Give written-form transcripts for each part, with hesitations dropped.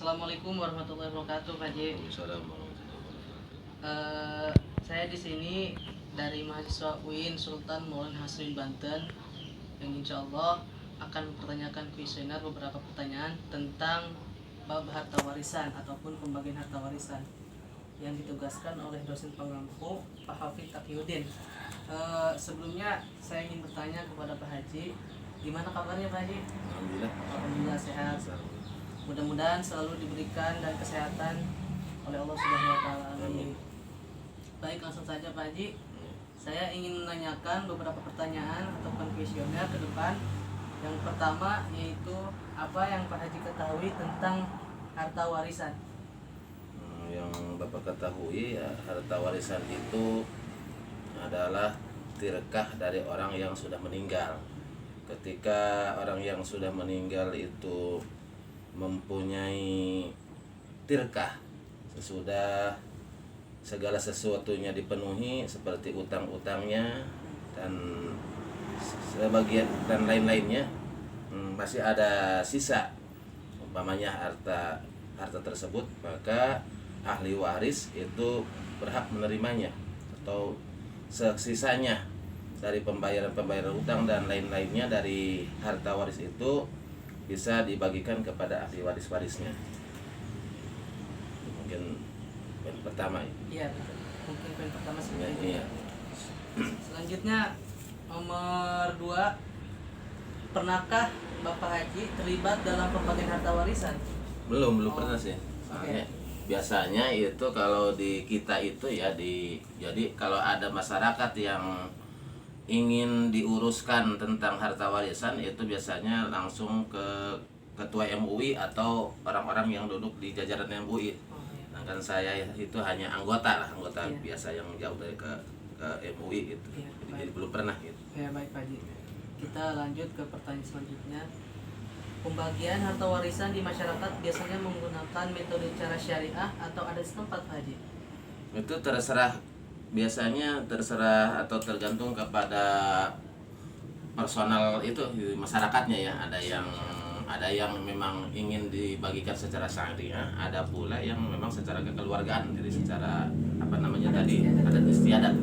Assalamualaikum warahmatullahi wabarakatuh, Pak Haji. Waalaikumsalam warahmatullahi wabarakatuh. Saya di sini dari mahasiswa UIN Sultan Maulana Hasrin Banten yang insya Allah akan mempertanyakan kuesioner beberapa pertanyaan tentang bab harta warisan ataupun pembagian harta warisan yang ditugaskan oleh dosen pengampu Pak Hafid Taqiyuddin. Sebelumnya saya ingin bertanya kepada Pak Haji, gimana kabarnya Pak Haji? Alhamdulillah. Alhamdulillah sehat. Mudah-mudahan selalu diberikan dan kesehatan oleh Allah Subhanahu wa taala. Amin. Baik, langsung saja Pak Haji. Saya ingin menanyakan beberapa pertanyaan ataupun kuesioner ke depan. Yang pertama yaitu apa yang Pak Haji ketahui tentang harta warisan? Yang Bapak ketahui ya, harta warisan itu adalah tirkah dari orang yang sudah meninggal. Ketika orang yang sudah meninggal itu mempunyai tirkah sesudah segala sesuatunya dipenuhi seperti utang-utangnya dan sebagian dan lain-lainnya, masih ada sisa umpamanya harta tersebut, maka ahli waris itu berhak menerimanya atau sisanya dari pembayaran utang dan lain-lainnya dari harta waris itu bisa dibagikan kepada ahli waris-warisnya. Mungkin poin pertama ya. Iya, betul. Mungkin poin pertama seperti itu. Iya. Selanjutnya nomor 2, pernahkah Bapak Haji terlibat dalam pembagian harta warisan? Belum Oh, pernah sih. Soalnya biasanya itu kalau di kita itu ya jadi kalau ada masyarakat yang ingin diuruskan tentang harta warisan itu biasanya langsung ke ketua MUI atau orang-orang yang duduk di jajaran MUI. Oh, iya. Sedangkan saya itu hanya anggota Iya. biasa yang jauh dari ke MUI gitu. Iya, Jadi belum pernah gitu. Ya, baik Pak Haji. Kita lanjut ke pertanyaan selanjutnya. Pembagian harta warisan di masyarakat biasanya menggunakan metode cara syariah atau adat setempat, Pak Haji? Itu biasanya terserah atau tergantung kepada personal itu masyarakatnya ya. Ada yang memang ingin dibagikan secara syariah, ada pula yang memang secara kekeluargaan, jadi secara adat istiadat.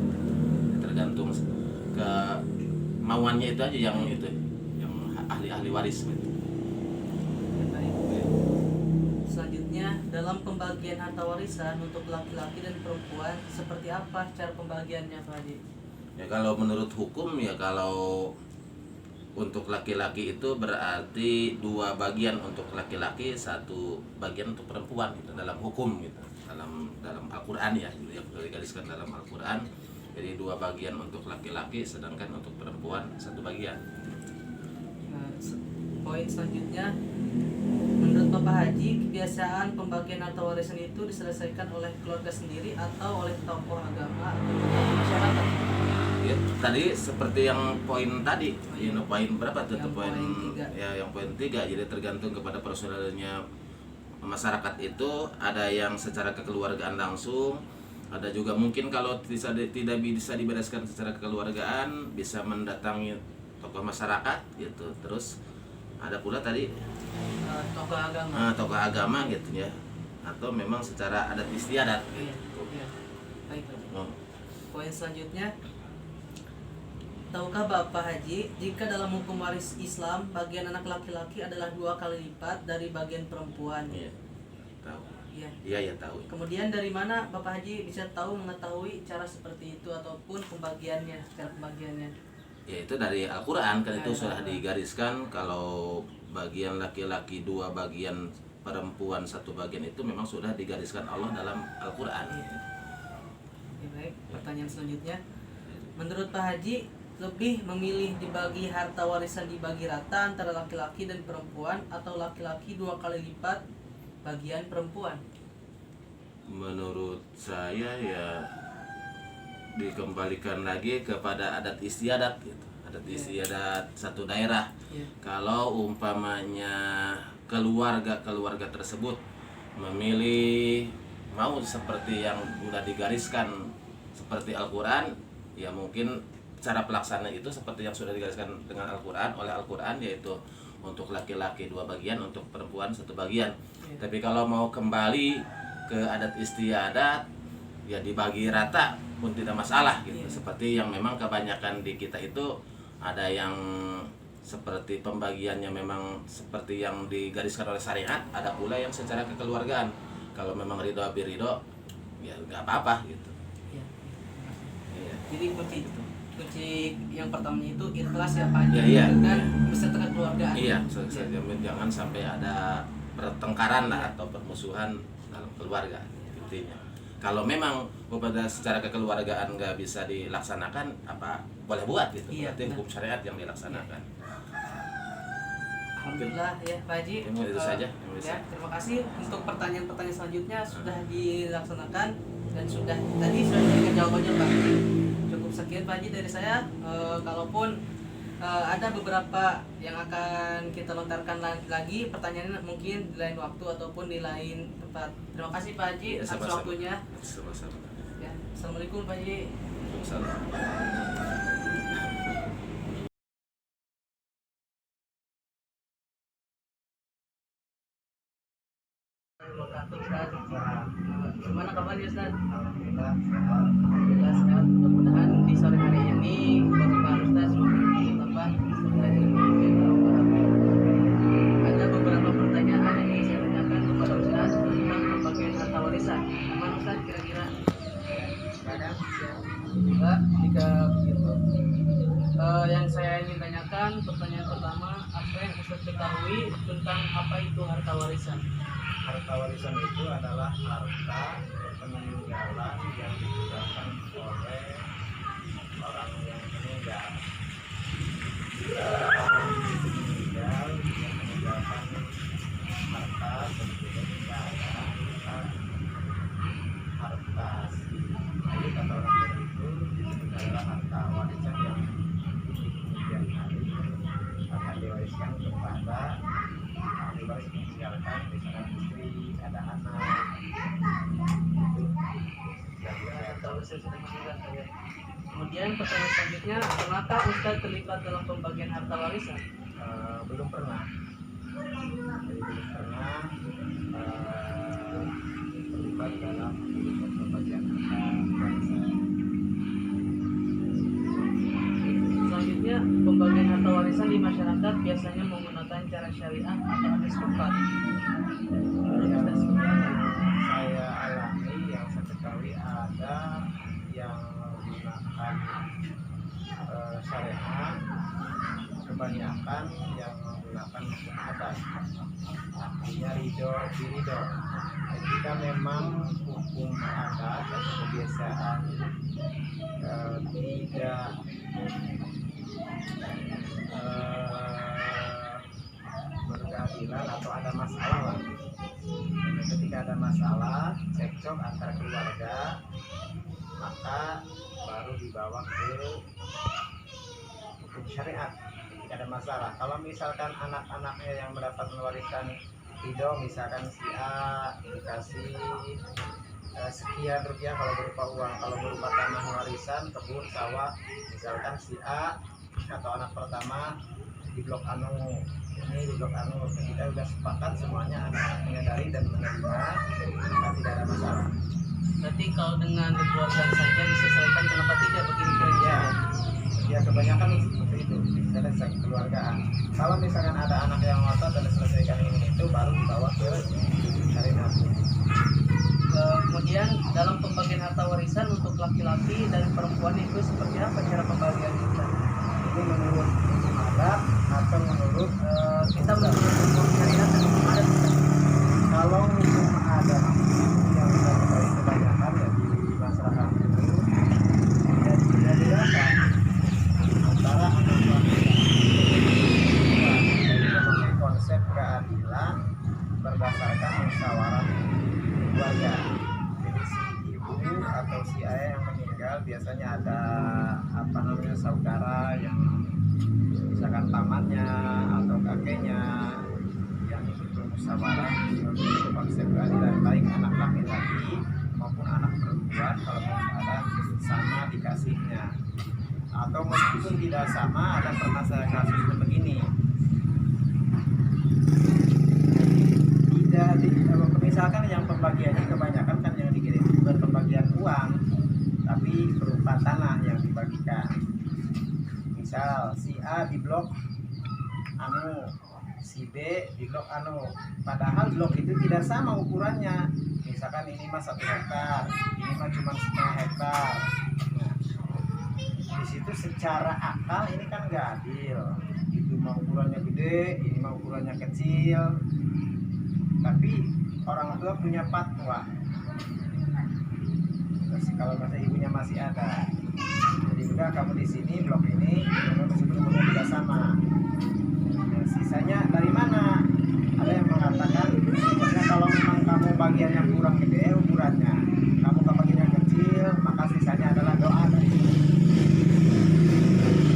Tergantung ke mauannya itu aja yang ahli waris gitu. Baik. Selanjutnya, dalam pembagian harta warisan untuk laki-laki dan perempuan, seperti apa cara pembagiannya, Pak Haji? Ya kalau menurut hukum ya, kalau untuk laki-laki itu berarti 2 bagian untuk laki-laki, 1 bagian untuk perempuan gitu dalam hukum gitu. Dalam Al-Qur'an ya, yang digariskan dalam Al-Qur'an. Jadi 2 bagian untuk laki-laki, sedangkan untuk perempuan 1 bagian. Nah, poin selanjutnya, menurut Bapak Haji, kebiasaan pembagian harta warisan itu diselesaikan oleh keluarga sendiri atau oleh tokoh agama atau tokoh masyarakat? Ya, tadi seperti yang poin tadi, poin berapa tuh? Yang Poin poin 3. ya, yang poin 3. Jadi tergantung kepada personalnya masyarakat itu, ada yang secara kekeluargaan langsung, ada juga mungkin kalau tidak bisa dibereskan secara kekeluargaan bisa mendatangi tokoh masyarakat gitu. Terus ada pula tadi Tokoh agama. tokoh agama gitu ya, atau memang secara adat istiadat Iya, gitu. iya. Baik, Pak. Oh. Poin selanjutnya, tahukah Bapak Haji, jika dalam hukum waris Islam bagian anak laki-laki adalah 2 kali lipat dari bagian perempuan? Iya, tahu. Iya. Iya ya, tahu. Kemudian dari mana Bapak Haji bisa mengetahui cara seperti itu ataupun cara pembagiannya? Ya itu dari Al-Qur'an kan, itu Dari sudah Al-Qur'an. digariskan kalau bagian laki-laki 2 bagian, perempuan 1 bagian, itu memang sudah digariskan Allah dalam Al-Qur'an. Iya. Ya, baik, pertanyaan selanjutnya. Menurut Pak Haji, lebih memilih dibagi harta warisan dibagi rata antara laki-laki dan perempuan atau laki-laki 2 kali lipat bagian perempuan? Menurut saya ya dikembalikan lagi kepada adat istiadat gitu. Adat istiadat satu daerah. Iya. Kalau umpamanya keluarga tersebut memilih mau seperti yang sudah digariskan seperti Al-Qur'an, ya mungkin cara pelaksanaan itu seperti yang sudah digariskan dengan oleh Al-Qur'an, yaitu untuk laki-laki 2 bagian, untuk perempuan 1 bagian. Iya. Tapi kalau mau kembali ke adat istiadat, ya dibagi rata pun tidak masalah gitu. Iya. Seperti yang memang kebanyakan di kita itu ada yang seperti pembagiannya memang seperti yang digariskan oleh syariat, ada pula yang secara kekeluargaan. Kalau memang ridho birido, ya nggak apa-apa gitu. Iya. Iya. Jadi kunci yang pertamanya itu ikhlas ya Pak Haji, Iya, dan iya. beserta kekeluargaan. Iya, jangan sampai ada pertengkaran lah atau permusuhan dalam keluarga intinya. Kalau memang kepada secara kekeluargaan nggak bisa dilaksanakan, apa boleh buat gitu. Iya, Berarti benar. hukum syariat yang dilaksanakan. Alhamdulillah ya Pak Haji. Mungkin itu saja yang bisa. Ya, terima kasih untuk pertanyaan-pertanyaan selanjutnya sudah dilaksanakan dan tadi sudah diberikan jawabannya Pak Haji. Cukup sekian Pak Haji dari saya. Kalaupun ada beberapa yang akan kita lontarkan lagi pertanyaannya mungkin di lain waktu ataupun di lain tempat. Terima kasih Pak Haji Ya, atas sama-sama. waktunya. Sama-sama. Ya, Assalamualaikum Pak Haji. Waalaikumsalam. Gimana kabarnya Ustaz? Alhamdulillah. Alhamdulillah sehat. Mudah-mudahan di sore hari ini Bapak Ustaz semakin bertambah sesuai ilmu yang Allah. Ada beberapa pertanyaan yang ingin saya tanyakan kepada Ustaz tentang pembagian harta warisan. Gimana Ustaz kira-kira? Kadang Enggak, jika begitu. Yang saya ingin tanyakan, pertanyaan pertama, apa yang Ustaz ketahui tentang apa itu harta warisan? harta warisan itu adalah harta peninggalan yang digunakan oleh orang yang meninggal. Jika orang meninggal, dia meninggalkan harta tentunya tidak ada harta. Jadi kata orang tua itu adalah harta warisan yang di kemudian hari akan diwariskan kepada ahli waris meninggalkan, misalkan istri, ada anak. Kemudian pertanyaan selanjutnya, pernahkah Ustaz terlibat dalam pembagian harta warisan? Belum pernah. Jadi belum pernah terlibat dalam pembagian harta warisan. Selanjutnya, pembagian harta warisan di masyarakat biasanya menggunakan cara syariah atau hadis Quran. Yang saya alami, yang saya ketahui ada yang menggunakan syariat, kebanyakan yang menggunakan hukum adat, artinya ridho. Jika memang hukum adat atau kebiasaan tidak berkeadilan atau ada masalah lah. Dan ketika ada masalah cekcok antara keluarga, maka baru dibawa ke hukum syariat ketika ada masalah. Kalau misalkan anak-anaknya yang mendapat mewariskan ridho, misalkan si A dikasih sekian rupiah kalau berupa uang, kalau berupa tanah warisan, kebun, sawah, misalkan si A atau anak pertama di blok anu, ini di blok anu, kita sudah sepakat semuanya anak menyadari dan menerima, maka tidak ada masalah. Berarti kalau dengan kekeluargaan saja diselesaikan, kenapa tidak begini kira-kira? Ya kebanyakan seperti itu, misalnya secara kekeluargaan. Kalau misalkan ada anak yang ngotot dan selesaikan ini itu, baru dibawa ke syariat. Kemudian dalam pembagian harta warisan untuk laki-laki dan perempuan itu seperti apa cara pembagiannya? Ini menurut hukum adat atau menurut Kita menurut hukum syariat dan hukum adat. kalau hukum adat yang saya ketahui kebanyakan ya di masyarakat itu tidak dibedakan antara anak laki dan memakai konsep keadilan berdasarkan musyawarah keluarga. Jadi si ibu atau si ayah yang meninggal biasanya ada apa namanya saudara yang misalkan pamannya atau kakeknya yang ikut bermusyawarah untuk konsep keadilan, baik anak laki-laki maupun anak perempuan. Kalau mau ada sama dikasihnya, atau meskipun tidak sama, ada permasalahan kasusnya begini. Tidak misalkan yang pembagiannya kebanyakan kan yang dikirim bukan pembagian uang, tapi berupa tanah yang dibagikan. Misal si A di blok anu, si B di blok anu, padahal blok itu tidak sama ukurannya. Misalkan ini mah 1 hektar, ini mah cuma setengah hektar. Nah, di situ secara akal ini kan nggak adil. Itu mah ukurannya gede, ini mah ukurannya kecil. Tapi orang tua punya fatwa. Terus kalau masa ibunya masih ada, jadi udah kamu di sini blok ini, meskipun tidak sama. Nah, sisanya dari mana? Ada yang mengatakan, karena kalau memang kamu bagiannya kurang gede ukurannya, kamu bagiannya kecil, maka sisanya adalah doa dari ibu.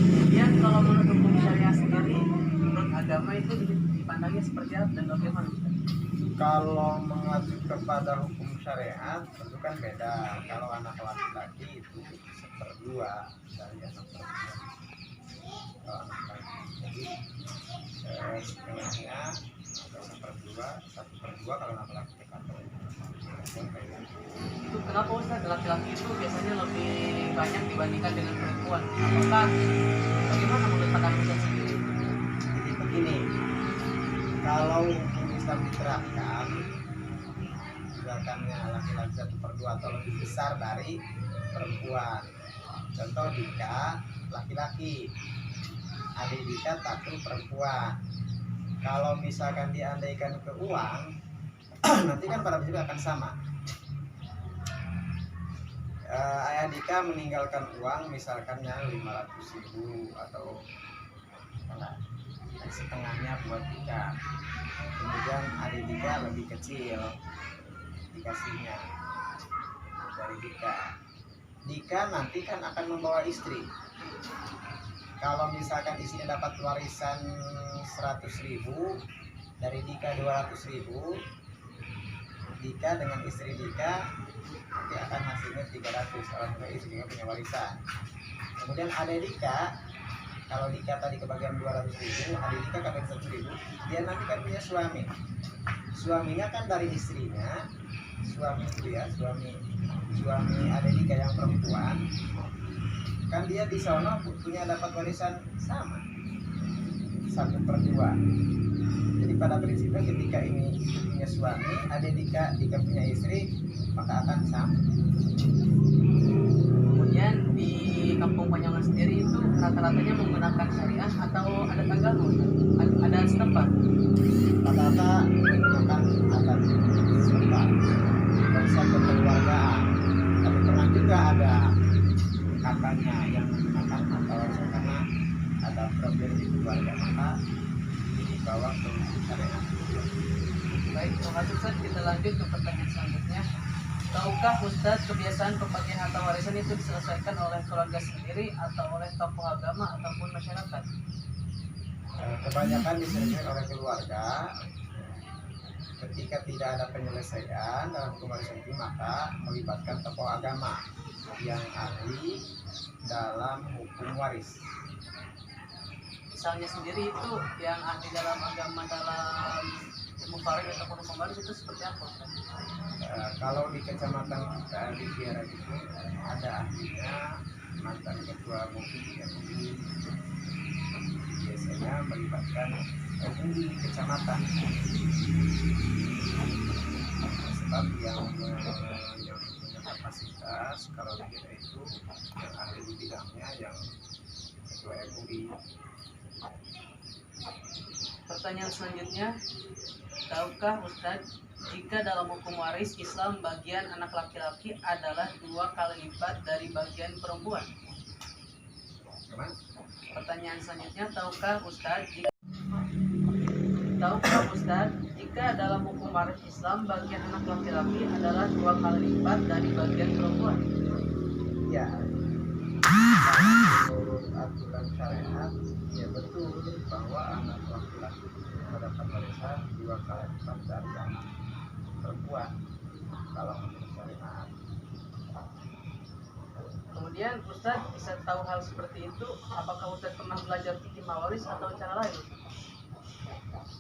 Kemudian kalau menurut hukum syariah sendiri, menurut agama itu dipandangnya seperti apa dan bagaimana? Kalau mengacu kepada hukum syariat itu kan beda. Kalau anak laki-laki itu 1/2 dari anak perempuan. Kalau anak laki jadi setengahnya atau 1/2 kalau anak laki atau perempuan kayak gitu. Itu kenapa Ustaz laki-laki itu biasanya lebih banyak dibandingkan dengan perempuan? Apakah bagaimana menurut pandangan Ustaz sendiri? Jadi begini, kalau hukum Islam diterapkan, misalkannya laki-laki 1/2 atau lebih besar dari perempuan. Contoh Dika laki-laki, adik Dika 1 perempuan. Kalau misalkan diandaikan ke uang, nanti kan pada prinsipnya akan sama. Ayah Dika meninggalkan uang misalkannya 500.000 atau enggak, setengahnya buat Dika. Kemudian adik Dika lebih kecil dikasihnya dari Dika. Dika nanti kan akan membawa istri. Kalau misalkan istrinya dapat warisan 100.000, dari Dika 200.000, Dika dengan istri Dika nanti akan hasilnya 300 kalau istrinya punya warisan. Kemudian ada Dika, kalau Dika tadi kebagian 200.000, adik Dika kebagian 100.000, dia nanti kan punya suami. Suaminya kan dari istrinya, suami adik Dika yang perempuan, kan dia di sana punya dapat warisan sama 1/2. Jadi pada prinsipnya ketika ini punya suami, adik Dika punya istri, maka akan sama. Kemudian di kampung Panjangan sendiri itu rata-ratanya menggunakan syariah atau ada agama? Ada setempat? Rata-rata menggunakan adat setempat, konsep kekeluargaan. Tapi pernah juga ada katanya yang menggunakan atau karena ada problem di keluarga, maka dibawa ke syariat. Baik, terima kasih Ustaz. Kita lanjut ke pertanyaan selanjutnya. Tahukah Ustaz kebiasaan pembagian harta warisan itu diselesaikan oleh keluarga sendiri atau oleh tokoh agama ataupun masyarakat? Kebanyakan diselesaikan oleh keluarga. Ketika tidak ada penyelesaian dalam hukum warisan itu, maka melibatkan tokoh agama yang ahli dalam hukum waris. Misalnya sendiri itu yang ahli dalam agama dalam ilmu waris ataupun hukum waris itu seperti apa? Kalau di kecamatan kita di Kiara itu ada ahlinya, mantan ketua MUI, biasanya melibatkan MUI kecamatan, sebab yang punya kapasitas kalau di Kiara itu yang ahli di bidangnya yang ketua MUI. Pertanyaan selanjutnya, tahukah Ustadz jika dalam hukum waris Islam bagian anak laki-laki adalah 2 kali lipat dari bagian perempuan? Pertanyaan selanjutnya, tahukah Ustadz jika dalam hukum waris Islam bagian anak laki-laki adalah 2 kali lipat dari bagian perempuan? Ya, menurut aturan syariat, ya betul bahwa anak laki-laki mendapat warisan 2 kali lipat dari anak perempuan kalau menurut syariat. Kemudian Ustadz bisa tahu hal seperti itu, apakah Ustadz pernah belajar fikih mawaris atau cara lain?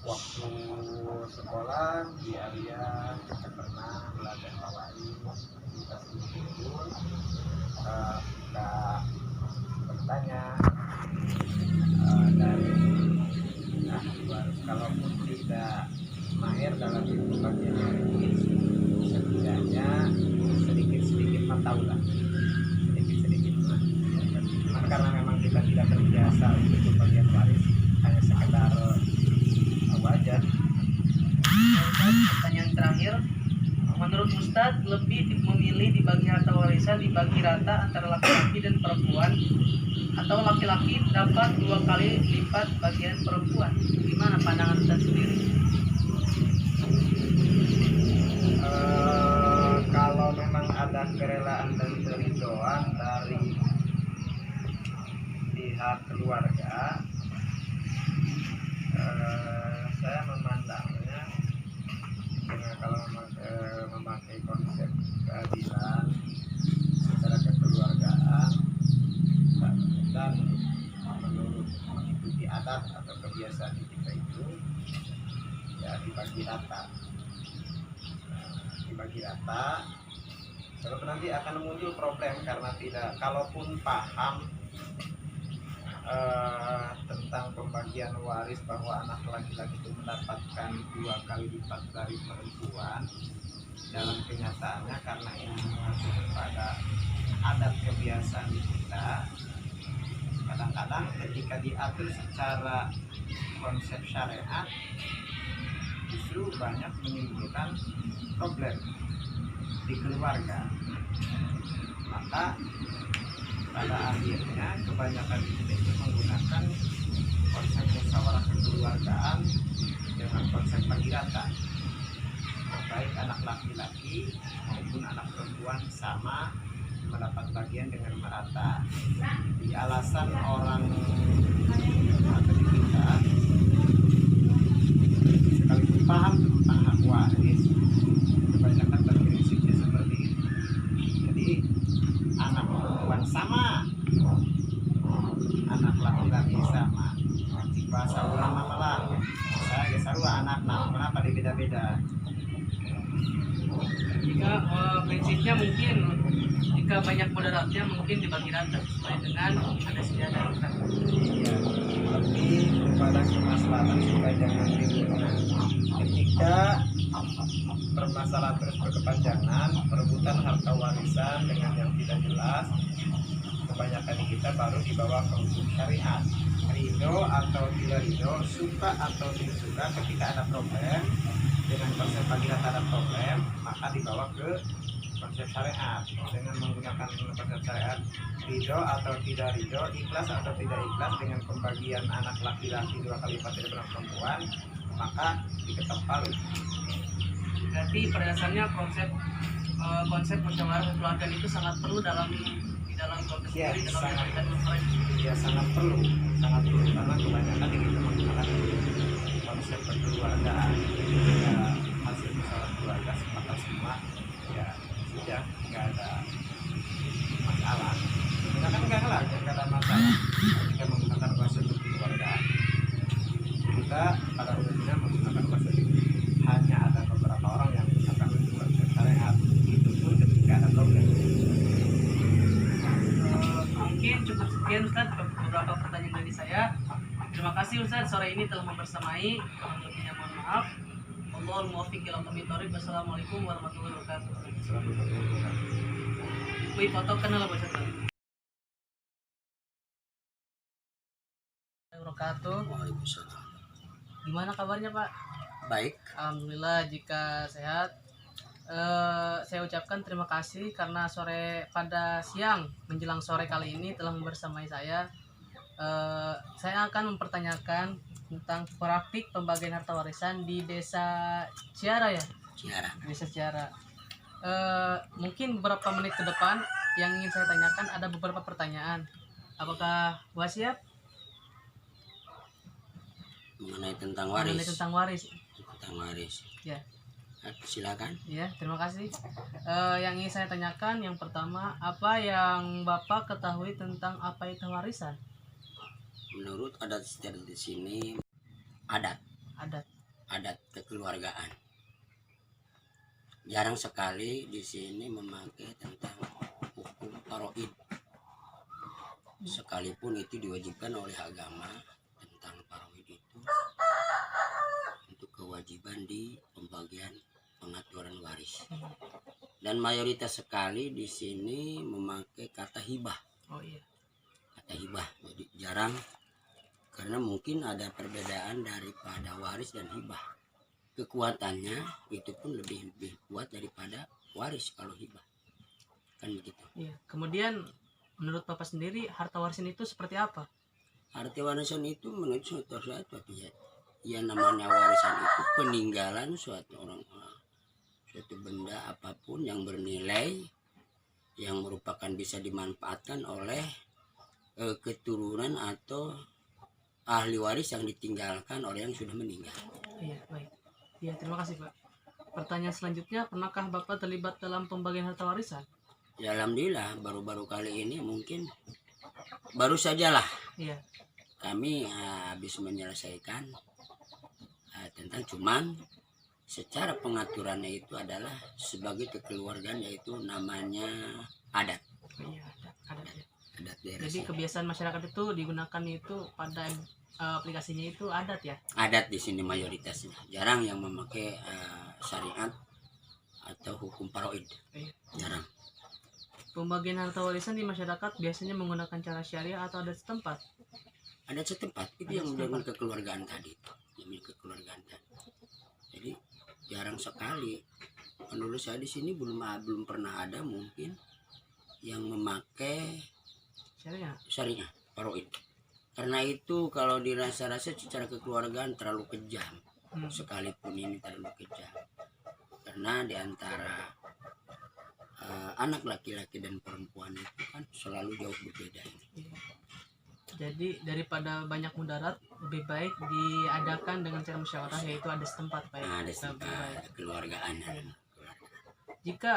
waktu sekolah di area kita pernah belajar tawarin kita tidur, kita bertanya dari harus kalaupun tidak mahir dalam ilmu bagian waris, setidaknya sedikit-sedikit mah tahu lah, sedikit-sedikit mah. Cuman karena memang kita tidak terbiasa untuk bagian waris, hanya sekedar aja. Pertanyaan terakhir, menurut Ustadz lebih memilih dibagi harta warisan dibagi rata antara laki-laki dan perempuan atau laki-laki dapat 2 kali lipat bagian perempuan? Gimana pandangan Ustadz sendiri? Kalau memang ada kerelaan dan keridoan dari pihak keluarga, saya memandangnya dengan kalau memakai konsep keadilan secara kekeluargaan dan menurut mengikuti adat atau kebiasaan kita itu, ya dibagi rata. Sebab nanti akan muncul problem karena tidak, kalaupun paham tentang pembagian waris bahwa anak laki-laki itu mendapatkan 2 kali lipat dari perempuan, dalam kenyataannya karena ini mengacu kepada adat kebiasaan kita, kadang-kadang ketika diatur secara konsep syariat justru banyak menimbulkan problem di keluarga. Maka pada akhirnya kebanyakan kita itu menggunakan konsep musyawarah kekeluargaan dengan konsep bagi rata, baik anak laki-laki maupun anak perempuan sama mendapat bagian dengan merata. Di alasan orang atau di kita sekalipun paham tentang hak waris, kebanyakan berprinsipnya seperti itu. Jadi anak perempuan sama, anak laki-laki sama. Bahasa ulama malah saya sarua anak kenapa beda-beda. Jika prinsipnya mungkin jika banyak moderatnya mungkin dibagi rata sesuai dengan ada sejadah. Iya, tapi kepada kemaslahatan supaya jangan dirugikan. Ketika permasalahan terus berkepanjangan, perebutan harta warisan dengan yang tidak jelas, kebanyakan di kita baru dibawa ke hukum syariat. Ridho atau tidak ridho, suka atau tidak suka, ketika ada problem dengan konsep bagi rata ada problem, maka dibawa ke konsep syariat dengan menggunakan konsep syariat. Ridho atau tidak ridho, ikhlas atau tidak ikhlas dengan pembagian anak laki-laki 2 kali lipat dari perempuan, maka diketok palu. Berarti pada dasarnya konsep musyawarah kekeluargaan itu sangat perlu di dalam konteks Ya, ini, dalam sangat. kita memperoleh. Ya sangat perlu karena kebanyakan di kita menggunakan konsep kekeluargaan. Ya, hasil musyawarah keluarga sepakat semua, ya sudah nggak ada masalah. Menggunakan nggak ada masalah jika menggunakan konsep kekeluargaan. Kita pada umumnya menggunakan konsep itu. Hanya ada beberapa orang yang menggunakan konsep syariat. Itu pun ketika ada problem. Mungkin cukup sekian Ustaz beberapa pertanyaan dari saya. Terima kasih Ustaz sore ini telah membersamai. Lebihnya mohon maaf. Allahul muwaffiq ila aqwamit thoriq. Wassalamualaikum warahmatullahi wabarakatuh. Wih foto kenal apa Ustaz? Wabarakatuh. Waalaikumsalam. Gimana kabarnya Pak? Baik. Alhamdulillah jika sehat. Saya ucapkan terima kasih karena pada siang menjelang sore kali ini telah membersamai saya. Saya akan mempertanyakan tentang praktik pembagian harta warisan di desa Ciara ya, Ciara. desa Ciara. Mungkin beberapa menit ke depan yang ingin saya tanyakan ada beberapa pertanyaan. Apakah Wah siap? Mengenai tentang waris. Mengenai tentang waris. Tentang waris. Ya. Silakan. Ya, terima kasih. Yang ingin saya tanyakan yang pertama, apa yang Bapak ketahui tentang apa itu warisan? Menurut adat istiadat di sini, adat adat kekeluargaan. Jarang sekali di sini memakai tentang hukum faraid. Sekalipun itu diwajibkan oleh agama tentang faraid itu untuk kewajiban di pembagian pengaturan waris. Dan mayoritas sekali di sini memakai kata hibah. Oh iya. Kata hibah. Jadi jarang, karena mungkin ada perbedaan daripada waris dan hibah. Kekuatannya itu pun lebih kuat daripada waris kalau hibah. Kan begitu. Iya. Kemudian menurut Bapak sendiri harta warisan itu seperti apa? Harta warisan itu menurut suatu ya namanya warisan itu peninggalan suatu orang, suatu benda apapun yang bernilai, yang merupakan bisa dimanfaatkan oleh keturunan atau ahli waris yang ditinggalkan oleh yang sudah meninggal. Iya, baik. Iya, terima kasih Pak. Pertanyaan selanjutnya, pernahkah Bapak terlibat dalam pembagian harta warisan? Ya alhamdulillah, baru-baru kali ini mungkin baru sajalah Iya. kami habis menyelesaikan tentang, cuman secara pengaturannya itu adalah sebagai kekeluargaan, yaitu namanya adat. Iya, ada ya. Adat daerah Jadi sini. kebiasaan masyarakat itu digunakan itu pada aplikasinya itu adat ya? Adat di sini mayoritasnya, jarang yang memakai syariat atau hukum faraid, Iya. jarang. Pembagian harta warisan di masyarakat biasanya menggunakan cara syariah atau adat setempat? Adat setempat itu Adat yang setempat. dengan kekeluargaan tadi, yang kekeluargaan tadi. Jadi jarang sekali. Menurut saya di sini belum pernah ada mungkin yang memakai Syariah? syariah faraid. Karena itu kalau dirasa-rasa secara kekeluargaan terlalu kejam. Sekalipun ini terlalu kejam. Karena diantara anak laki-laki dan perempuan itu kan selalu jauh berbeda ini. Iya. Jadi daripada banyak mudarat, lebih baik diadakan dengan cara musyawarah, yaitu adat setempat Pak. Nah, ada Lebih baik. kekeluargaan. Jika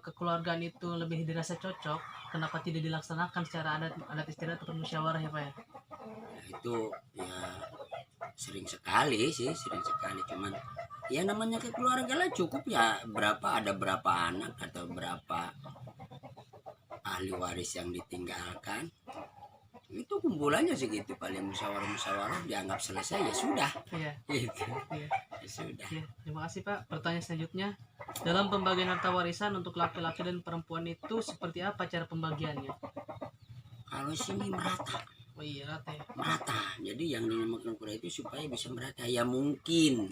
kekeluargaan itu lebih dirasa cocok, kenapa tidak dilaksanakan secara adat istiadat atau musyawarah ya Pak ya? Nah, itu ya sering sekali, cuman ya namanya kekeluargaan lah, cukup ya ada berapa anak atau berapa ahli waris yang ditinggalkan, itu kumpulannya segitu, paling musyawarah dianggap selesai, ya sudah Iya. gitu. Iya. Ya sudah. Iya. Terima kasih Pak. Pertanyaan selanjutnya, dalam pembagian harta warisan untuk laki-laki dan perempuan itu seperti apa cara pembagiannya? Kalau sini merata, Oh iya, rata ya. jadi yang dinamakan kura itu supaya bisa merata, ya mungkin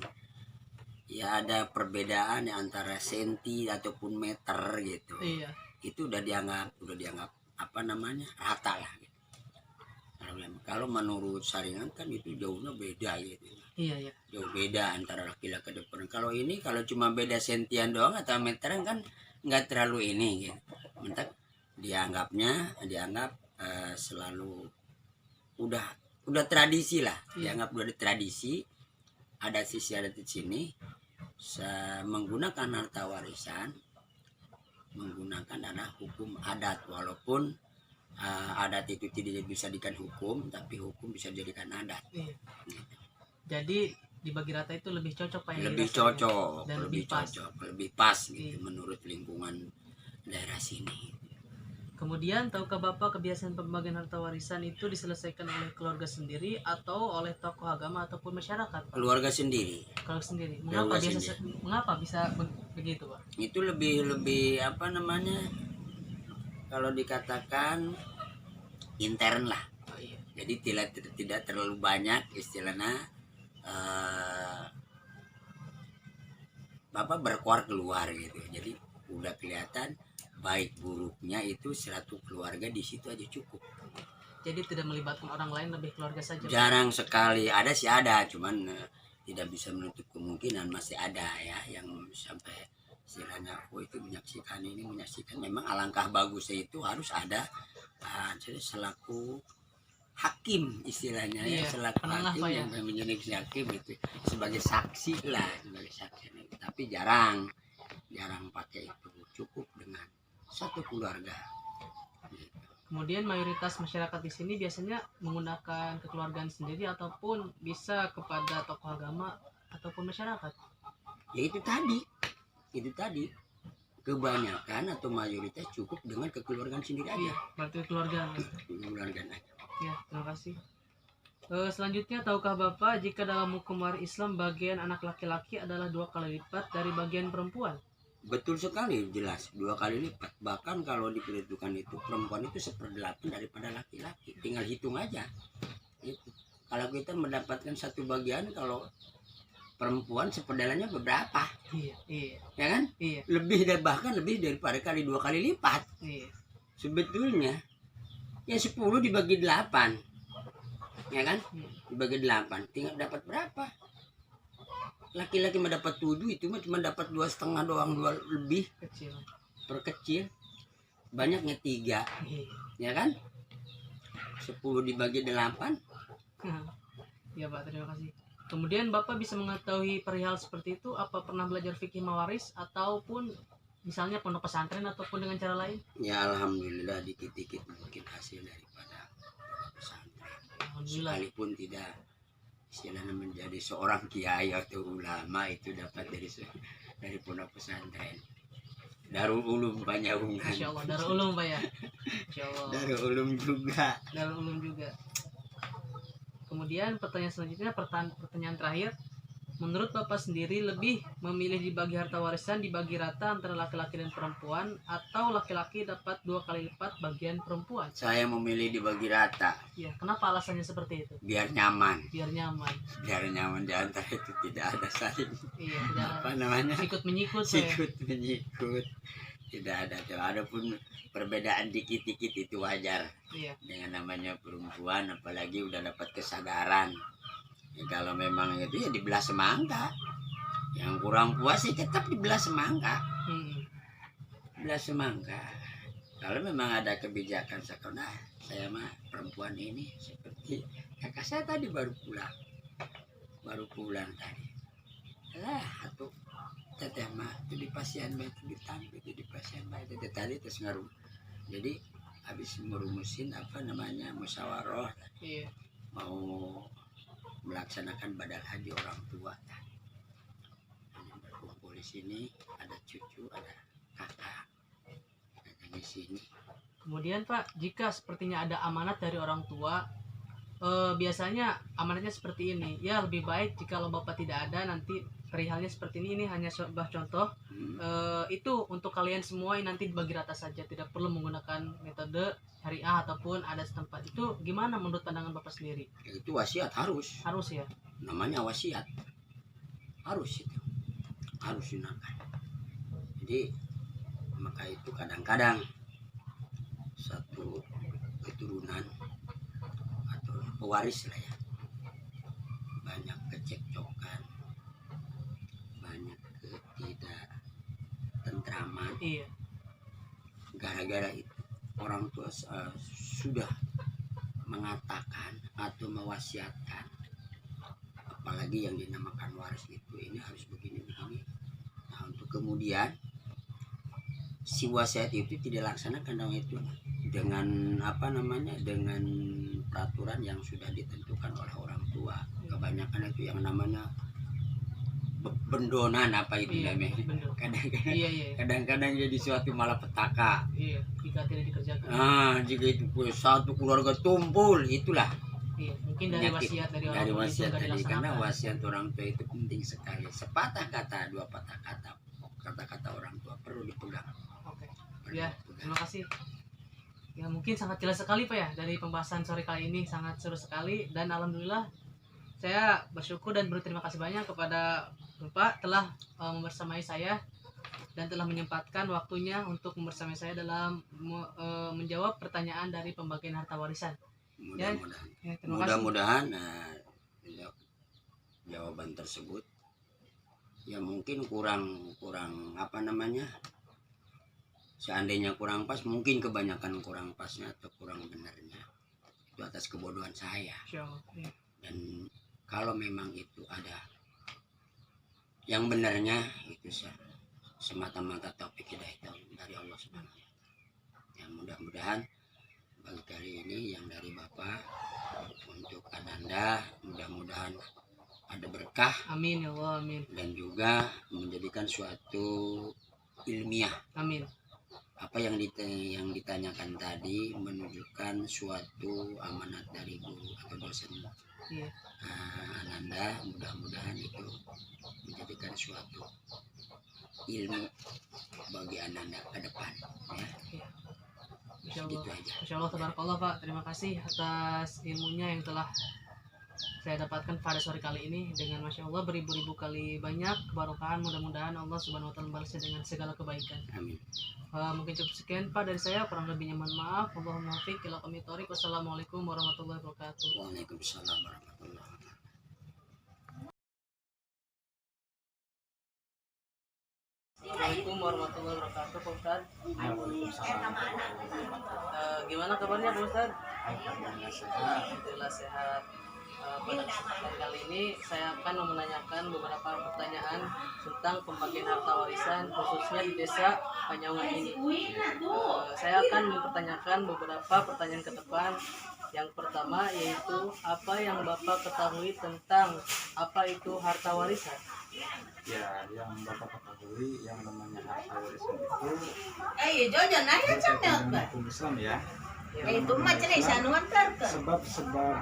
ya ada perbedaan antara senti ataupun meter gitu, Iya. itu udah dianggap apa namanya, rata lah gitu. Kalau menurut saringan kan itu jauhnya beda gitu, Iya, iya. jauh beda antara laki-laki dan perempuan. Kalau ini kalau cuma beda sentian doang atau meteran kan nggak terlalu ini gitu. Mentak dianggap selalu udah tradisi lah, Iya. dianggap udah tradisi. Ada sisi adat di sini menggunakan harta warisan, menggunakan ada hukum adat, walaupun adat itu tidak bisa dijadikan hukum, tapi hukum bisa dijadikan adat. Iya. Jadi dibagi rata itu lebih cocok Pak ya? Lebih rasanya? cocok, Dan lebih lebih pas. cocok, lebih pas gitu Iya. menurut lingkungan daerah sini. Kemudian, tahukah Bapak kebiasaan pembagian harta warisan itu diselesaikan oleh keluarga sendiri atau oleh tokoh agama ataupun masyarakat? Keluarga sendiri Keluarga sendiri. Keluarga Mengapa bisa begitu Pak? itu lebih apa namanya, kalau dikatakan intern lah. Oh iya. Jadi tidak terlalu banyak istilahnya Bapak keluar gitu. Jadi udah kelihatan baik buruknya itu satu keluarga di situ aja cukup. Jadi tidak melibatkan orang lain, lebih keluarga saja Pak? Jarang sekali, ada sih ada, cuman tidak bisa menutup kemungkinan masih ada ya yang sampai istilahnya itu menyaksikan memang alangkah bagusnya itu harus ada jadi selaku hakim istilahnya Iya, ya, selaku penengah, hakim Pak, yang menjadi hakim itu sebagai saksi lah, tapi jarang pakai itu, cukup dengan satu keluarga. Kemudian mayoritas masyarakat di sini biasanya menggunakan kekeluargaan sendiri ataupun bisa kepada tokoh agama ataupun masyarakat. Ya itu tadi kebanyakan atau mayoritas cukup dengan kekeluargaan sendiri Iya, aja. berarti keluarga. Kekeluargaan aja. Ya, terima kasih. Selanjutnya, tahukah Bapak jika dalam hukum waris Islam bagian anak laki-laki adalah 2 kali lipat dari bagian perempuan? Betul sekali, jelas 2 kali lipat. Bahkan kalau diperhitungkan itu perempuan itu 1/8 daripada laki-laki. Tinggal hitung aja. Itu. Kalau kita mendapatkan satu bagian, kalau perempuan seperdelanya beberapa, Iya, ya kan? iya, Bahkan lebih daripada 2 kali lipat. iya. Sebetulnya ya 10 dibagi 8, ya kan? Iya. Dibagi 8 tinggal dapat berapa? Laki-laki mah dapat 7, itu mah cuma dapat 2,5 doang, 2 lebih, Kecil. perkecil. Banyaknya 3, Iya. ya kan? 10 dibagi 8. Ya Pak, terima kasih. Kemudian Bapak bisa mengetahui perihal seperti itu apa pernah belajar fikih mawaris ataupun misalnya pondok pesantren ataupun dengan cara lain? Ya alhamdulillah dikit-dikit mungkin hasil daripada pesantren. Alhamdulillah. Sekalipun tidak istilahnya menjadi seorang kiai atau ulama, itu dapat dari pondok pesantren. Darul Ulum Panyaungan. Insya Allah, Darul Ulum Pak ya. Insya Allah. Darul Ulum juga. Darul Ulum juga. Kemudian pertanyaan selanjutnya, pertanyaan terakhir. Menurut Bapak sendiri lebih memilih dibagi harta warisan dibagi rata antara laki-laki dan perempuan atau laki-laki dapat 2 kali lipat bagian perempuan? Saya memilih dibagi rata Ya, kenapa alasannya seperti itu? biar nyaman. Biar nyaman. Biar nyaman di antara itu tidak ada saling Iya, tidak apa namanya? sikut menyikut. Pak, ya. Sikut menyikut. Tidak ada. Adapun perbedaan dikit-dikit itu wajar. Iya, Dengan namanya perempuan, apalagi udah dapat kesadaran. Ya, kalau memang itu ya dibelah semangka. Yang kurang puas sih tetap dibelah semangka. Belah semangka. Kalau memang ada kebijakan sekolah, saya mah perempuan ini seperti kakak saya tadi baru pulang tadi. Lah, atau teteh mah itu di pasien baik itu ditangkap itu di pasien baik itu tadi terus ngaruh. Jadi habis merumusin apa namanya musyawarah, Iya. mau melaksanakan badal haji orang tua. Hanya berkumpul di sini, ada cucu, ada kakak, ada di sini. Kemudian Pak, jika sepertinya ada amanat dari orang tua, biasanya amanatnya seperti ini. Ya, lebih baik jika Bapak tidak ada, nanti perihalnya seperti ini hanya sebuah contoh. Itu untuk kalian semua yang nanti dibagi rata saja, tidak perlu menggunakan metode syariah ataupun adat setempat. Itu gimana menurut pandangan Bapak sendiri? Itu wasiat harus, Harus ya? namanya wasiat, harus itu, harus gunakan. Jadi maka itu kadang-kadang satu keturunan atau pewaris lah ya, banyak kecekcokan, banyak ketidaktentraman. Iya. Gara-gara itu orang tua sudah mengatakan atau mewasiatkan, apalagi yang dinamakan waris itu, ini harus begini-begini. Nah, untuk kemudian si wasiat itu tidak laksanakan dong itu dengan apa namanya, dengan peraturan yang sudah ditentukan oleh orang tua. Kebanyakan itu yang namanya bendonan apa itu Iya, namanya. bener. Kadang-kadang Iya. kadang-kadang jadi suatu malapetaka. Iya, jika tidak dikerjakan. Nah, jika itu satu keluarga tumpul, itulah Iya, mungkin dari penyakit. wasiat dari orang Dari tua itu wasiat nggak tadi, karena dilaksanakan. wasiat orang tua itu penting sekali. Sepatah kata, 2 patah kata, kata-kata orang tua perlu dipegang. Oke. Perlu Ya, dipegang. terima kasih. Ya, mungkin sangat jelas sekali Pak ya dari pembahasan sore kali ini, sangat seru sekali dan alhamdulillah saya bersyukur dan berterima kasih banyak kepada Bapak telah membersamai saya dan telah menyempatkan waktunya untuk membersamai saya dalam menjawab pertanyaan dari pembagian harta warisan. Mudah-mudahan, Ya, terima kasih. mudah-mudahan jawaban tersebut ya mungkin kurang apa namanya, seandainya kurang pas, mungkin kebanyakan kurang pasnya atau kurang benarnya itu atas kebodohan saya. Insyaallah. Ya. Dan kalau memang itu ada yang benarnya, itu semata-mata taufik hidayah dari Allah Subhanahu wa taala. Yang mudah-mudahan pagi kali ini yang dari Bapak untuk Ananda, mudah-mudahan ada berkah Amin ya Allah, amin. dan juga menjadikan suatu ilmiah. Amin. Apa yang ditanyakan tadi menunjukkan suatu amanat dari guru atau dosen Iya. Ananda, mudah-mudahan itu menjadikan suatu ilmu bagi Ananda ke depan ya. Iya. Masya Allah. Gitu aja. Masya Allah, tabarakallah Pak. Terima kasih atas ilmunya yang telah saya dapatkan pada sore kali ini dengan Masya Allah beribu-ribu kali banyak kebarokahan. Mudah-mudahan Allah Subhanahu Wa Taala membalasnya dengan segala kebaikan. Amin. Mungkin cukup sekian Pak dari saya, kurang lebihnya mohon maaf. Allahumma fiq ila qomit thoriq. Wassalamualaikum warahmatullahi wabarakatuh. Waalaikumsalam warahmatullahi wabarakatuh. Assalamualaikum warahmatullahi wabarakatuh, Pak Ustadz. Gimana kabarnya Pak Ustadz? Alhamdulillah sehat. Pada kesempatan kali ini saya akan menanyakan beberapa pertanyaan tentang pembagian harta warisan khususnya di desa Panyaungan ini. Saya akan mempertanyakan beberapa pertanyaan ke depan. Yang pertama yaitu apa yang Bapak ketahui tentang apa itu harta warisan? Ya, yang Bapak ketahui yang namanya harta warisan itu Jojo nanya berkaitan dengan hukum Islam ya. itu mah cerita nuan terke. Sebab-sebab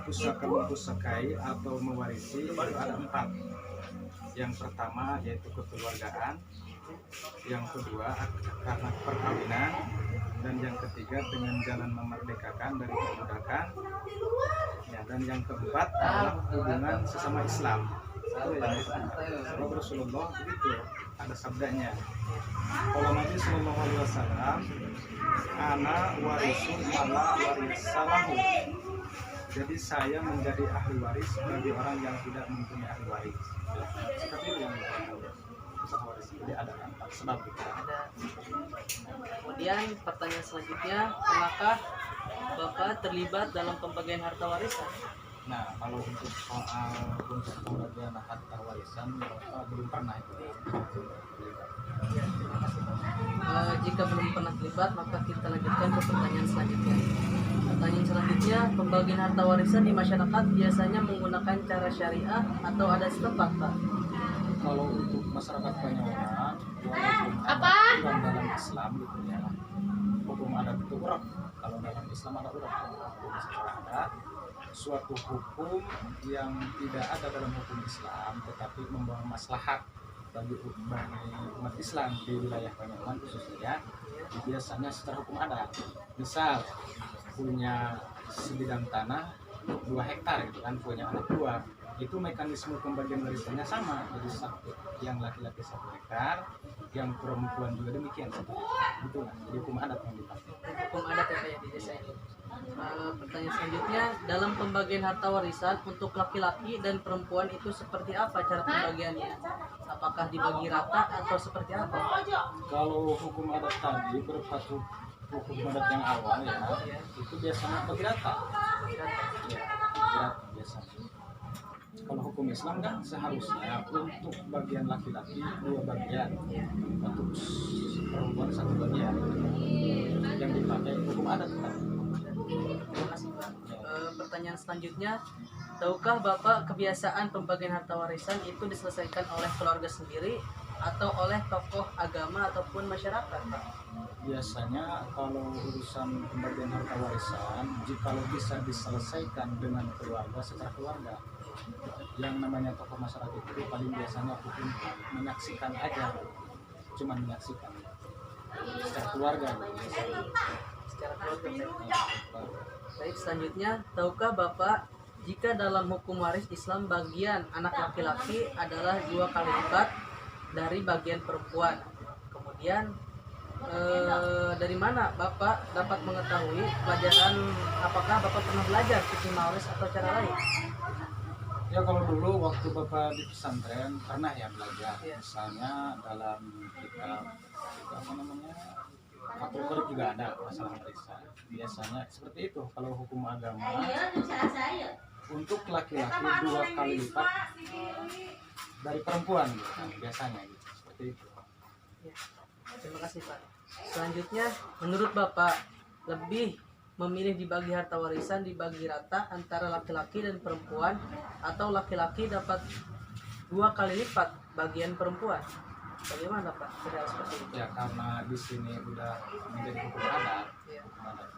pusaka mempusakai atau mewarisi itu ada 4. Yang pertama yaitu kekeluargaan, yang kedua karena perkawinan, dan yang ketiga dengan jalan memerdekakan dari perbudakan, ya, dan yang keempat adalah hubungan sesama Islam. Itu yang sebab Rasulullah begitu ada sabdanya. Kalau Nabi Sallallahu Alaihi Wasallam, ana warisun ala warisalahu. Jadi saya menjadi ahli waris bagi orang yang tidak mempunyai ahli waris. Seperti itu yang usaha waris. Jadi ada 4 sebab gitu. Ada. Kemudian pertanyaan selanjutnya, apakah Bapak terlibat dalam pembagian harta warisan? Nah, kalau untuk soal untuk pembagian harta warisan, Bapak belum pernah itu. Jika belum pernah terlibat, maka kita lanjutkan ke pertanyaan selanjutnya. Pertanyaan selanjutnya, pembagian harta warisan di masyarakat biasanya menggunakan cara syariah atau adat setempat, Pak? Kalau untuk masyarakat Panyaungan, Apa? dalam Islam gitu ya, hukum adat itu uraf. Kalau dalam Islam ada uraf, hukum secara adat, suatu hukum yang tidak ada dalam hukum Islam, tetapi membawa maslahat bagi umat Islam di wilayah Panyaungan khususnya, biasanya secara hukum adat. Misal punya sebidang tanah 2 hektar gitu kan, punya anak 2, itu mekanisme pembagian warisannya sama. Jadi yang laki-laki 1 hektar, yang perempuan juga demikian. Gitu lah. Jadi hukum adat yang dipakai. Hukum adat ya kayak di desa ini. Pertanyaan selanjutnya, dalam pembagian harta warisan untuk laki-laki dan perempuan itu seperti apa cara pembagiannya? Apakah dibagi rata atau seperti apa? Kalau hukum adat tadi berpacu hukum adat yang awal ya, itu biasanya bagi rata. Ya, bagi rata biasanya. Kalau hukum Islam kan seharusnya untuk bagian laki-laki 2 bagian, untuk perempuan 1 bagian. Yang dipakai hukum adat kan. Terima kasih, Pak. Pertanyaan selanjutnya, tahukah Bapak kebiasaan pembagian harta warisan itu diselesaikan oleh keluarga sendiri atau oleh tokoh agama ataupun masyarakat, Pak? Biasanya kalau urusan pembagian harta warisan, jika bisa diselesaikan dengan keluarga secara keluarga. Yang namanya tokoh masyarakat itu paling biasanya hukum menyaksikan aja, cuma menyaksikan secara keluarga biasanya. Secara keluarga. Baik, selanjutnya, tahukah Bapak jika dalam hukum waris Islam bagian anak laki-laki adalah 2 kali lipat dari bagian perempuan? Kemudian dari mana Bapak dapat mengetahui pelajaran, apakah Bapak pernah belajar fikih waris atau cara lain? Ya kalau dulu waktu Bapak di pesantren pernah ya belajar, Iya. misalnya dalam kitab apa namanya, Fathul Qorib juga ada masalah warisan. Biasanya seperti itu. Kalau hukum agama untuk laki-laki 2 kali lipat dari perempuan gitu kan, biasanya gitu, seperti itu. Ya. Terima kasih, Pak. Selanjutnya, menurut Bapak, lebih memilih dibagi harta warisan dibagi rata antara laki-laki dan perempuan, atau laki-laki dapat 2 kali lipat bagian perempuan? Bagaimana Pak? Tidak seperti itu. Ya karena di sini udah menjadi hukum adat. Ya.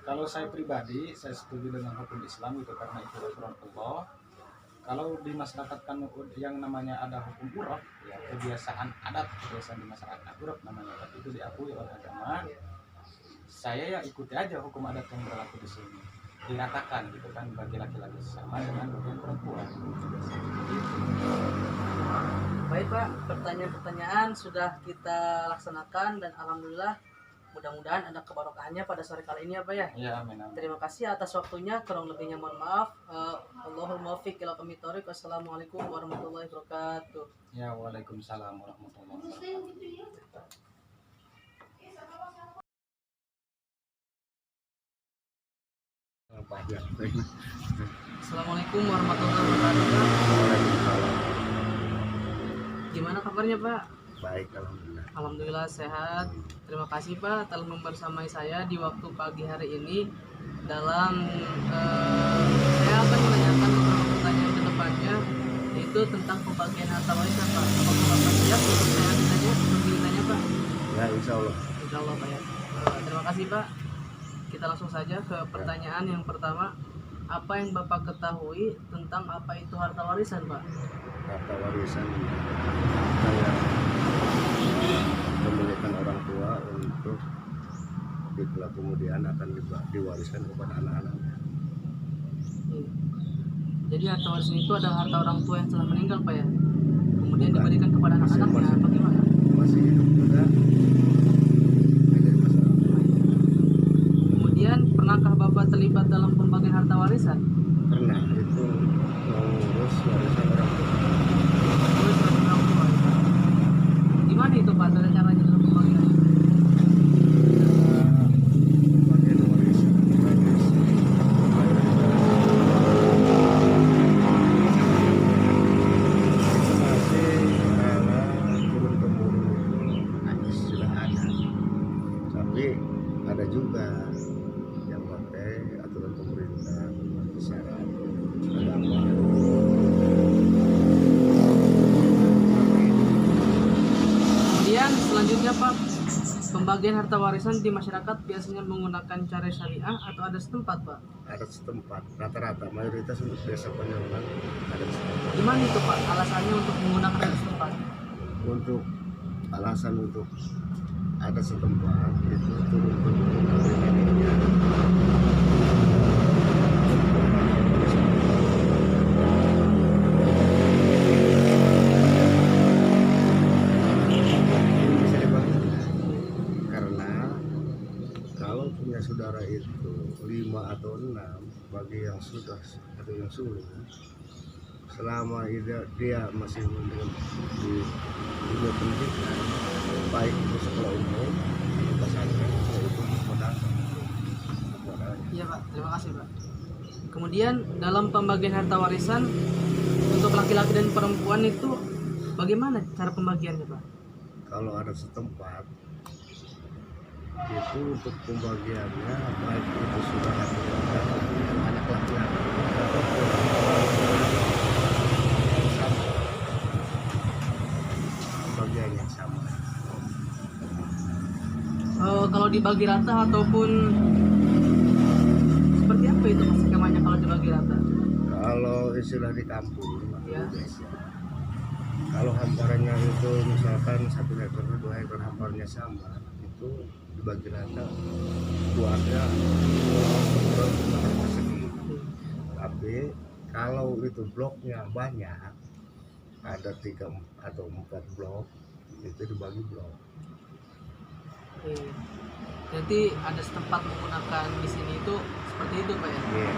Kalau saya pribadi, saya setuju dengan hukum Islam itu karena itu aturan Allah. Kalau di masyarakat kan yang namanya ada hukum uraf, ya kebiasaan adat, kebiasaan di masyarakat uraf namanya, tapi itu diakui oleh agama. Saya ya ikuti aja hukum adat yang berlaku di sini. Diratakan gitu kan bagi laki-laki sama dengan bagian perempuan. Jadi, Baik Pak, pertanyaan-pertanyaan sudah kita laksanakan dan alhamdulillah mudah-mudahan ada kebarokahannya pada sore kali ini ya Pak ya. ya amin, amin. Terima kasih atas waktunya, kurang lebihnya mohon maaf. Allahumma muwaffiq ila aqwamit thoriq. Wassalamualaikum warahmatullahi wabarakatuh. Ya waalaikumsalam warahmatullahi wabarakatuh. Assalamualaikum warahmatullahi wabarakatuh. Gimana kabarnya Pak? Baik, alhamdulillah. Alhamdulillah sehat. Terima kasih Pak telah membersamai saya di waktu pagi hari ini dalam saya akan menanyakan beberapa pertanyaan ke depannya, yaitu tentang pembagian harta warisan Pak. Apakah Bapak siap untuk saya ditanya Pak? Ya, insya Allah. Insya Allah Pak ya. Terima kasih Pak. Kita langsung saja ke pertanyaan yang pertama. Apa yang Bapak ketahui tentang apa itu harta warisan Pak? Harta warisan yang memiliki orang tua untuk di kelak kemudian akan diwariskan kepada anak-anaknya. Iya. Jadi harta warisan itu adalah harta orang tua yang telah meninggal Pak ya? Kemudian Bukan. diberikan kepada anak-anaknya, Masih- bagaimana? Masih hidup juga. Nggak jadi masalah. Kemudian pernahkah Bapak terlibat dalam pembagian harta warisan? Pernah itu mengurus warisan orang tua. Terus orang tua. Gimana itu Pak cara caranya dalam pembagian? Bagian warisan masih ala turun temurun itu sudah ada, tapi ada juga yang pakai aturan pemerintah syarat agama. Kemudian selanjutnya Pak, pembagian harta warisan di masyarakat biasanya menggunakan cara syariah atau ada setempat Pak? Adat setempat rata-rata mayoritas untuk desa Penyongan adat setempat. Gimana itu Pak alasannya untuk menggunakan adat setempat? Untuk alasan untuk adat setempat itu turun temurun dari neneknya. Ini bisa dibagi karena kalau punya saudara itu 5 atau 6 bagi yang sudah atau yang sulit, selama dia masih di dunia pendidikan, baik itu sekolah umum atau pesantren, itu modal. Iya Pak, terima kasih Pak. Kemudian dalam pembagian harta warisan untuk laki-laki dan perempuan itu bagaimana cara pembagiannya Pak? Kalau ada setempat itu untuk pembagiannya baik itu sudah ataupun yang anak laki-laki ataupun sama, bagiannya sama. Kalau dibagi rata ataupun seperti apa itu Mas skemanya kalau dibagi rata? Kalau istilah di kampung Ya. kalau hamparannya itu misalkan 1 hektar 2 hektar hamparnya sama, itu dibagi rata keluarga persegi. Tapi kalau itu bloknya banyak, ada 3 atau 4 blok, itu dibagi blok. Oke. Jadi ada setempat menggunakan di sini itu seperti itu Pak ya? Iya.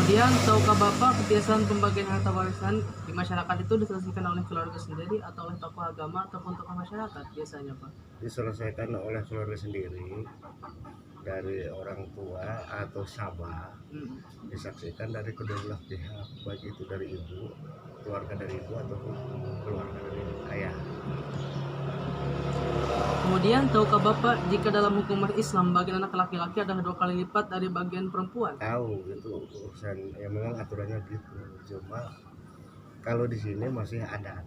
Kemudian tahukah Bapak kebiasaan pembagian harta warisan di masyarakat itu diselesaikan oleh keluarga sendiri atau oleh tokoh agama ataupun tokoh masyarakat biasanya Pak? Diselesaikan oleh keluarga sendiri dari orang tua atau sahabat disaksikan dari kedua belah pihak, baik itu dari ibu, keluarga dari ibu ataupun keluarga dari ayah. Kemudian tahukah Bapak jika dalam hukum Islam bagian anak laki-laki adalah 2 kali lipat dari bagian perempuan? Tahu itu urusan ya, memang aturannya gitu, cuma kalau di sini masih ada.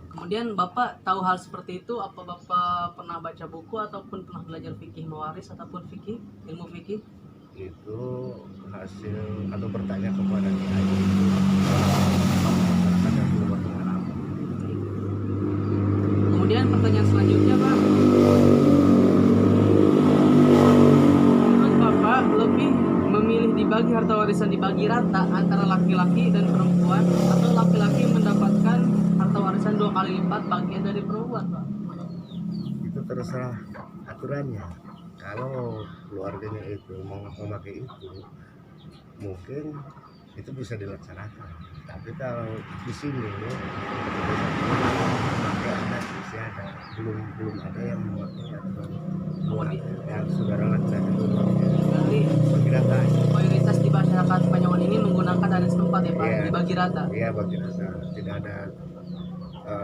Kemudian Bapak tahu hal seperti itu, apa Bapak pernah baca buku ataupun pernah belajar fikih mewaris ataupun fikih, ilmu fikih? Itu hasil atau bertanya kepada kiai ada keluar dengan apa. Kemudian pertanyaan selanjutnya Pak, menurut Bapak lebih memilih dibagi harta warisan dibagi rata antara laki-laki dan perempuan, atau laki-laki mendapatkan harta warisan 2 kali lipat bagian dari perempuan Pak? Itu terserah aturannya. Kalau keluarganya itu mau memakai itu, mungkin itu bisa dilaksanakan. Tapi kalau di sini memakai anak masih ada, belum ada yang memakai atau yang saudara laki-laki itu Berarti bagi rata. mayoritas di masyarakat Panyawan ini menggunakan adat setempat ya Pak, Iya. dibagi rata. Iya, bagi rata. Tidak ada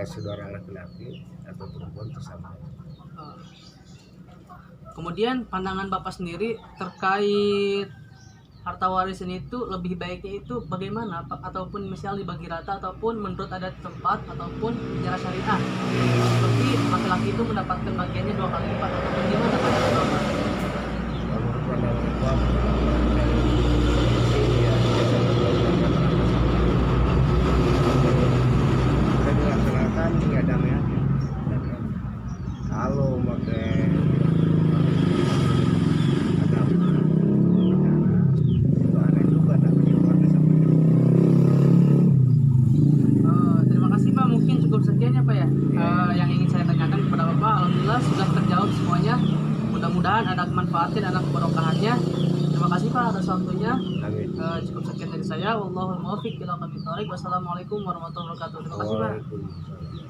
saudara laki-laki atau perempuan bersama. Kemudian pandangan Bapak sendiri terkait harta warisan itu lebih baiknya itu bagaimana Pak? Ataupun misal dibagi rata ataupun menurut adat tempat ataupun secara syariah, seperti laki-laki itu mendapatkan bagiannya 2 kali lipat ataupun gimana Pak? Menurut pandangan kita dilaksanakan hingga damai aja. Kalau pakai agama itu aneh juga, namanya keluarga sampai Terima kasih Pak, mungkin cukup sekian ya Pak ya yang ingin saya tanyakan kepada Bapak. Alhamdulillah sudah terjawab semuanya, mudah-mudahan ada kemanfaatnya dan ada keberkahannya. Terima kasih Pak atas waktunya. amin. Cukup sekian dari saya. Wallahul muwaffiq ila aqwamit thoriq. Wassalamualaikum warahmatullahi wabarakatuh. Terima kasih Pak. Waalaikumsalam.